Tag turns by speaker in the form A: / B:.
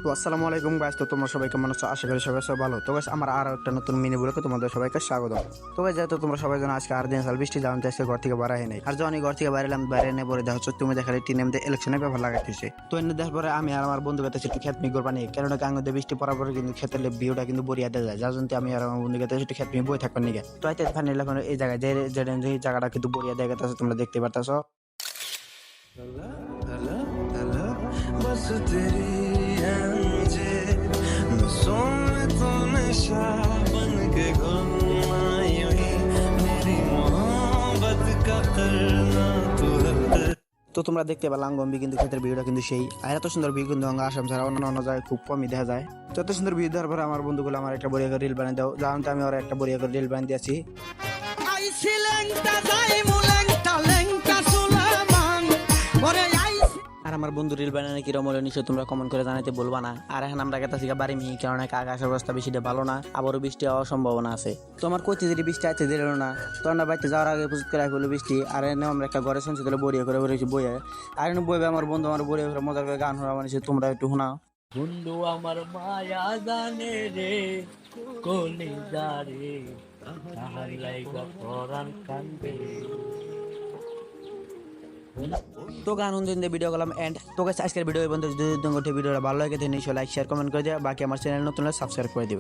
A: তো আসসালামু আলাইকুম গাইস, তো তোমরা সবাই কেমন আছো? আশা করি সবাই ভালো। তো গাইস, আমার আরো একটা নতুন মিনি ব্লগে তোমাদের সবাইকে স্বাগত। তো গাইস, যেহেতু তোমরা সবাই জানো আজকে আর দিন সাল বৃষ্টি যাওয়ান আজকে ঘর থেকে বের হয় নাই, আর যখন ঘর থেকে বাইরে এলাম বাইরে এনে পরে দেখা হচ্ছে তুমি দেখালে টিন এমতে ইলেকশনের ব্যাপার লাগাইতেছে। তো এনে দেখার পরে আমি আর আমার বন্ধু কাছে একটু খেত মিগর পানি, কেননা গাঙ্গে বৃষ্টি পড়ার পরে কিন্তু ক্ষেতের ভিউটা কিন্তু বরিয়া দেওয়া যায়, যার জন্য আমি আর আমার বন্ধু কাছে একটু খেত মিগে বই থাকবার নিগে। তো আইতে ফানি এখন এই জায়গায় যে জায়গাটা কিন্তু বরিয়া দেখা যাচ্ছে, তোমরা দেখতে পারতাছো।
B: बस तेरी है मुझे नसों में तो नशा बन के घुलना यूं ही मेरी मोहब्बत का करना तू है।
A: তো তোমরা দেখতে পেলাম গম্ভি কিন্তু ক্ষেতের ভিউটা কিন্তু সেই, আর এত সুন্দর ভিউ কিন্তু আসাম ছাড়া অন্য জায়গায় খুব কমই দেখা যায়। তো এত সুন্দর ভিউ দেওয়ার পরে আমার বন্ধুগুলো আমার একটা বড়িয়া করে রিল বানিয়ে দাও, জানতে আমি ওরা একটা বড়িয়া করে রিল বানিয়ে দিয়েছি। আর আমার বন্ধু রিল বানানো কিরকম হলো নিশ্চয় তোমরা কমেন্ট করে জানাতে বলবা না। আর এখন আমরা গেতাছি বাড়ি মিহি, কারণ আকাশের অবস্থা বেশি ভালো না, আবারও বৃষ্টি হওয়ার সম্ভাবনা আছে। তো আমার কইতে যদি বৃষ্টি আইতে দিল না, তো আমরা বাড়িতে যাওয়ার আগে প্রস্তুত করে রাখলো বৃষ্টি। আর এনে আমরা একটা ঘরে শুনছি তাহলে বড়িয়া করে বলেছি বইয়ে, আর এনে বইবে আমার বন্ধু আমার বড়িয়া করে মজা করে গান শোনা বানিয়েছে, তোমরা একটু শোনাও।
C: বন্ধু আমার মায়া জানে রে কলিজা রে তাহার লাইগা পরাণ কান্দে।
A: তো গান শুনতে ভিডিও করলাম এন্ড। তো গাইস, আজকের ভিডিও এই পর্যন্ত। যদি ভিডিওটা ভালো লাগে তাহলে নিশ্চয়ই লাইক শেয়ার কমেন্ট করে দিও, বাকি আমার চ্যানেল নতুন হলে সাবস্ক্রাইব করে দিবে।